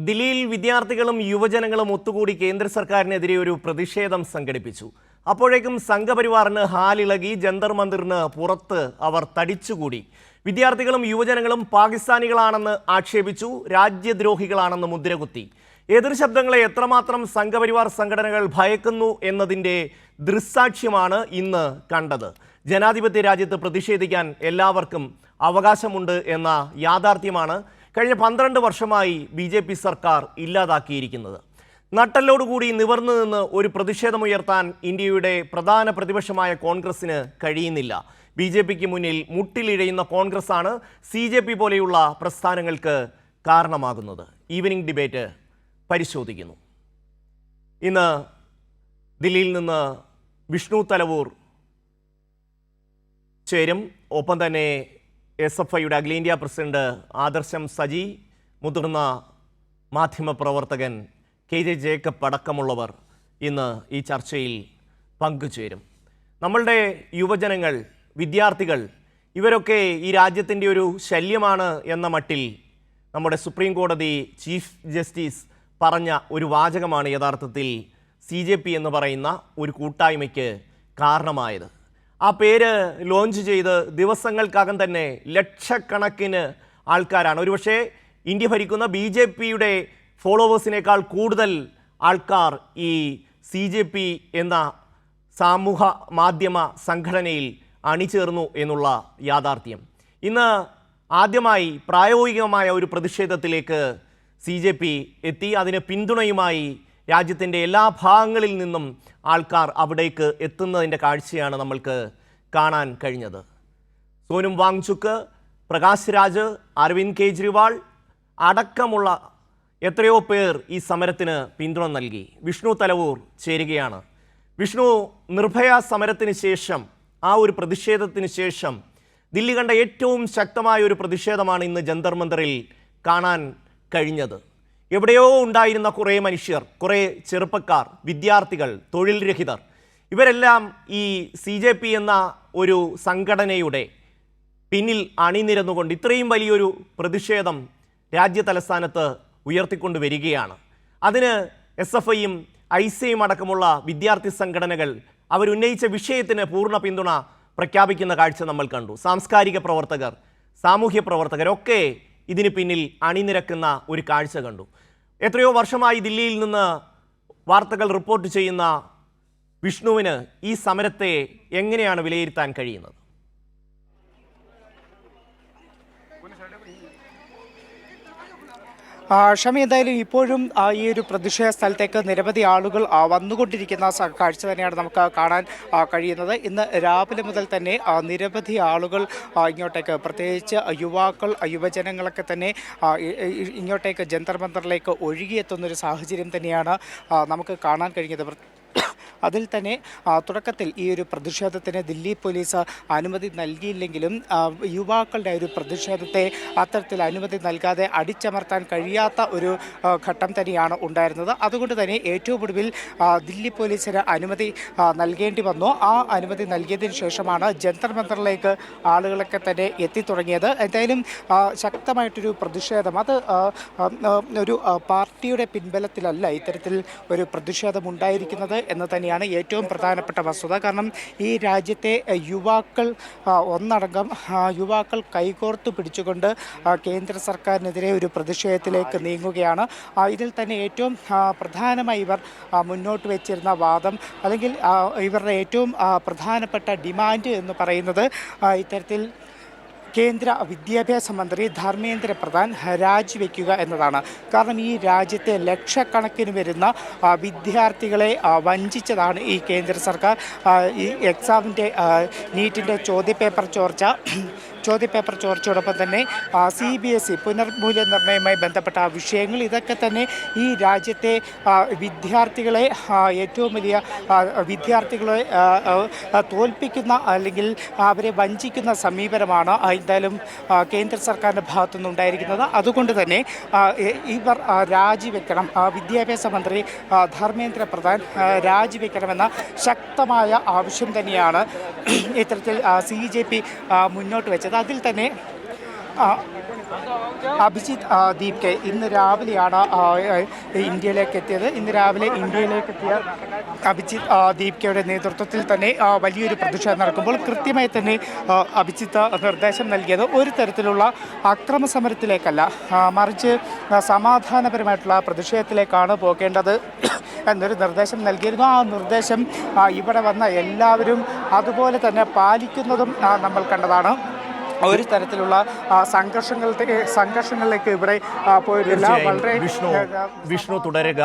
ദില്ലിയിൽ വിദ്യാർത്ഥികളും യുവജനങ്ങളും ഒത്തുകൂടി കേന്ദ്ര സർക്കാരിനെതിരെ ഒരു പ്രതിഷേധം സംഘടിപ്പിച്ചു. അപ്പോഴേക്കും സംഘപരിവാറിന് ഹാലിളകി ജന്തർ മന്ദിറിന് പുറത്ത് അവർ തടിച്ചുകൂടി. വിദ്യാർത്ഥികളും യുവജനങ്ങളും പാകിസ്ഥാനികളാണെന്ന് ആക്ഷേപിച്ചു, രാജ്യദ്രോഹികളാണെന്ന് മുദ്രകുത്തി. എതിർ ശബ്ദങ്ങളെ എത്രമാത്രം സംഘപരിവാർ സംഘടനകൾ ഭയക്കുന്നു എന്നതിൻ്റെ ദൃക്സാക്ഷ്യമാണ് ഇന്ന് കണ്ടത്. ജനാധിപത്യ രാജ്യത്ത് പ്രതിഷേധിക്കാൻ എല്ലാവർക്കും അവകാശമുണ്ട് എന്ന യാഥാർത്ഥ്യമാണ് കഴിഞ്ഞ 12 വർഷമായി BJP സർക്കാർ ഇല്ലാതാക്കിയിരിക്കുന്നത്. നട്ടലോടുകൂടി നിവർന്നു നിന്ന് ഒരു പ്രതിഷേധമുയർത്താൻ ഇന്ത്യയുടെ പ്രധാന പ്രതിപക്ഷമായ കോൺഗ്രസിന് കഴിയുന്നില്ല. BJPക്ക് മുന്നിൽ മുട്ടിലിഴയുന്ന കോൺഗ്രസ്സാണ് CJP പോലെയുള്ള പ്രസ്ഥാനങ്ങൾക്ക് കാരണമാകുന്നത്. ഈവനിംഗ് ഡിബേറ്റ് പരിശോധിക്കുന്നു. ഇന്ന് ദില്ലിയിൽ നിന്ന് വിഷ്ണു തലവൂർ ചേരും. ഒപ്പം തന്നെ SFIയുടെ അഖിലേന്ത്യാ പ്രസിഡന്റ് ആദർശം സജി, മുതിർന്ന മാധ്യമപ്രവർത്തകൻ KJ ജേക്കബ് അടക്കമുള്ളവർ ഇന്ന് ഈ ചർച്ചയിൽ പങ്കുചേരും. നമ്മളുടെ യുവജനങ്ങൾ, വിദ്യാർത്ഥികൾ ഇവരൊക്കെ ഈ രാജ്യത്തിൻ്റെ ഒരു ശല്യമാണ് എന്ന മട്ടിൽ നമ്മുടെ സുപ്രീം കോടതി ചീഫ് ജസ്റ്റിസ് പറഞ്ഞ ഒരു വാചകമാണ് യഥാർത്ഥത്തിൽ CJP എന്ന് പറയുന്ന ഒരു കൂട്ടായ്മയ്ക്ക് കാരണമായത്. ആ പേര് ലോഞ്ച് ചെയ്ത് ദിവസങ്ങൾക്കകം തന്നെ ലക്ഷക്കണക്കിന് ആൾക്കാരാണ്, ഒരുപക്ഷെ ഇന്ത്യ ഭരിക്കുന്ന BJPയുടെ ഫോളോവേഴ്സിനേക്കാൾ കൂടുതൽ ആൾക്കാർ ഈ CJP എന്ന സാമൂഹ മാധ്യമ സംഘടനയിൽ അണിചേർന്നു എന്നുള്ള യാഥാർത്ഥ്യം. ഇന്ന് ആദ്യമായി പ്രായോഗികമായ ഒരു പ്രതിഷേധത്തിലേക്ക് CJP എത്തി. അതിന് പിന്തുണയുമായി രാജ്യത്തിൻ്റെ എല്ലാ ഭാഗങ്ങളിൽ നിന്നും ആൾക്കാർ അവിടേക്ക് എത്തുന്നതിൻ്റെ കാഴ്ചയാണ് നമ്മൾക്ക് കാണാൻ കഴിഞ്ഞത്. സോനം വാങ്ചുക്ക്, പ്രകാശ് രാജ്, അരവിന്ദ് കെജ്രിവാൾ അടക്കമുള്ള എത്രയോ പേർ ഈ സമരത്തിന് പിന്തുണ നൽകി. വിഷ്ണു തലവൂർ ചേരുകയാണ്. വിഷ്ണു, നിർഭയ സമരത്തിന് ശേഷം, ആ ഒരു പ്രതിഷേധത്തിന് ശേഷം ദില്ലി കണ്ട ഏറ്റവും ശക്തമായ ഒരു പ്രതിഷേധമാണ് ഇന്ന് ജന്തർ മന്ദിറിൽ കാണാൻ കഴിഞ്ഞത്. എവിടെയോ ഉണ്ടായിരുന്ന കുറേ മനുഷ്യർ, കുറേ ചെറുപ്പക്കാർ, വിദ്യാർത്ഥികൾ, തൊഴിൽ രഹിതർ, ഇവരെല്ലാം ഈ CJP എന്ന ഒരു സംഘടനയുടെ പിന്നിൽ അണിനിരന്നുകൊണ്ട് ഇത്രയും വലിയൊരു പ്രതിഷേധം രാജ്യതലസ്ഥാനത്ത് ഉയർത്തിക്കൊണ്ട് വരികയാണ്. അതിന് SFIയും ICയും അടക്കമുള്ള വിദ്യാർത്ഥി സംഘടനകൾ അവരുന്നയിച്ച വിഷയത്തിന് പൂർണ്ണ പിന്തുണ പ്രഖ്യാപിക്കുന്ന കാഴ്ച നമ്മൾ കണ്ടു. സാംസ്കാരിക പ്രവർത്തകർ, സാമൂഹ്യ പ്രവർത്തകരൊക്കെ ഇതിന് പിന്നിൽ അണിനിരക്കുന്ന ഒരു കാഴ്ച കണ്ടു. എത്രയോ വർഷമായി ദില്ലിയിൽ നിന്ന് വാർത്തകൾ റിപ്പോർട്ട് ചെയ്യുന്ന വിഷ്ണുവിന് ഈ സമരത്തെ എങ്ങനെയാണ് വിലയിരുത്താൻ കഴിയുന്നത്? ഷമി, എന്തായാലും ഇപ്പോഴും ഈ ഒരു പ്രതിഷേധ സ്ഥലത്തേക്ക് നിരവധി ആളുകൾ വന്നുകൊണ്ടിരിക്കുന്ന കാഴ്ച തന്നെയാണ് നമുക്ക് കാണാൻ കഴിയുന്നത്. ഇന്ന് രാവിലെ മുതൽ തന്നെ നിരവധി ആളുകൾ ഇങ്ങോട്ടേക്ക്, പ്രത്യേകിച്ച് യുവാക്കൾ, യുവജനങ്ങളൊക്കെ തന്നെ ഇങ്ങോട്ടേക്ക് ജന്തർ മന്ദിറിലേക്ക് ഒഴുകിയെത്തുന്നൊരു സാഹചര്യം തന്നെയാണ് നമുക്ക് കാണാൻ കഴിഞ്ഞത്. അതിൽ തന്നെ തുടക്കത്തിൽ ഈ ഒരു പ്രതിഷേധത്തിന് ദില്ലി പോലീസ് അനുമതി നൽകിയില്ലെങ്കിലും യുവാക്കളുടെ ഒരു പ്രതിഷേധത്തെ അത്തരത്തിൽ അനുമതി നൽകാതെ അടിച്ചമർത്താൻ കഴിയാത്ത ഒരു ഘട്ടം തന്നെയാണ് ഉണ്ടായിരുന്നത്. അതുകൊണ്ട് തന്നെ ഏറ്റവും ഒടുവിൽ ദില്ലി പോലീസിന് അനുമതി നൽകേണ്ടി വന്നു. ആ അനുമതി നൽകിയതിന് ശേഷമാണ് ജന്തർ മന്ദിറിലേക്ക് ആളുകളൊക്കെ തന്നെ എത്തിത്തുടങ്ങിയത്. എന്തായാലും ശക്തമായിട്ടൊരു പ്രതിഷേധം, അത് ഒരു പാർട്ടിയുടെ പിൻബലത്തിലല്ല ഇത്തരത്തിൽ ഒരു പ്രതിഷേധം ഉണ്ടായിരിക്കുന്നത് എന്ന് തന്നെയാണ് ഏറ്റവും പ്രധാനപ്പെട്ട വസ്തുത. കാരണം ഈ രാജ്യത്തെ യുവാക്കൾ ഒന്നടങ്കം യുവാക്കൾ കൈകോർത്ത് പിടിച്ചുകൊണ്ട് കേന്ദ്ര സർക്കാരിനെതിരെ ഒരു പ്രതിഷേധത്തിലേക്ക് നീങ്ങുകയാണ്. ഇതിൽ തന്നെ ഏറ്റവും പ്രധാനമായി ഇവർ മുന്നോട്ട് വെച്ചിരുന്ന വാദം, അല്ലെങ്കിൽ ഇവരുടെ ഏറ്റവും പ്രധാനപ്പെട്ട ഡിമാൻഡ് എന്ന് പറയുന്നത് ഇത്തരത്തിൽ കേന്ദ്ര വിദ്യാഭ്യാസ മന്ത്രി ധർമ്മേന്ദ്ര പ്രധാൻ രാജിവെക്കുക എന്നതാണ്. കാരണം ഈ രാജ്യത്തെ ലക്ഷക്കണക്കിന് വരുന്ന വിദ്യാർത്ഥികളെ വഞ്ചിച്ചതാണ് ഈ കേന്ദ്ര സർക്കാർ. ഈ എക്സാമിൻ്റെ നീറ്റിൻ്റെ ചോദ്യപേപ്പർ ചോർച്ചയോടൊപ്പം തന്നെ CBSE പുനർമൂല്യനിർണ്ണയവുമായി ബന്ധപ്പെട്ട വിഷയങ്ങൾ, ഇതൊക്കെ തന്നെ ഈ രാജ്യത്തെ വിദ്യാർത്ഥികളെ, ഏറ്റവും വലിയ വിദ്യാർത്ഥികളെ തോൽപ്പിക്കുന്ന അല്ലെങ്കിൽ അവരെ വഞ്ചിക്കുന്ന സമീപനമാണ് എന്തായാലും കേന്ദ്ര സർക്കാരിൻ്റെ ഭാഗത്തുനിന്നുണ്ടായിരിക്കുന്നത്. അതുകൊണ്ട് തന്നെ ഇവർ രാജിവെക്കണം, വിദ്യാഭ്യാസ മന്ത്രി ധർമ്മേന്ദ്ര പ്രധാൻ രാജിവെക്കണമെന്ന ശക്തമായ ആവശ്യം തന്നെയാണ് ഇത്തരത്തിൽ CJP മുന്നോട്ട് വെച്ചത്. അതിൽ തന്നെ അഭിജിത്ത് ദീപ് കെ ഇന്ന് രാവിലെയാണ് ഇന്ത്യയിലേക്ക് എത്തിയത്. ഇന്ന് രാവിലെ ഇന്ത്യയിലേക്ക് എത്തിയ അഭിജിത്ത് ദീപ് കെയുടെ നേതൃത്വത്തിൽ തന്നെ വലിയൊരു പ്രതിഷേധം നടക്കുമ്പോൾ കൃത്യമായി തന്നെ അഭിജിത്ത് നിർദ്ദേശം നൽകിയത് ഒരു തരത്തിലുള്ള അക്രമ സമരത്തിലേക്കല്ല, മറിച്ച് സമാധാനപരമായിട്ടുള്ള പ്രതിഷേധത്തിലേക്കാണ് പോകേണ്ടത് എന്നൊരു നിർദ്ദേശം നൽകിയിരുന്നു. ആ നിർദ്ദേശം ഇവിടെ വന്ന എല്ലാവരും അതുപോലെ തന്നെ പാലിക്കുന്നതും നമ്മൾ കണ്ടതാണ്. ഒരു തരത്തിലുള്ള സംഘർഷങ്ങളിലേക്ക് ഇവിടെ പോയിട്ടില്ല. വളരെ വിഷ്ണു തുടരുക.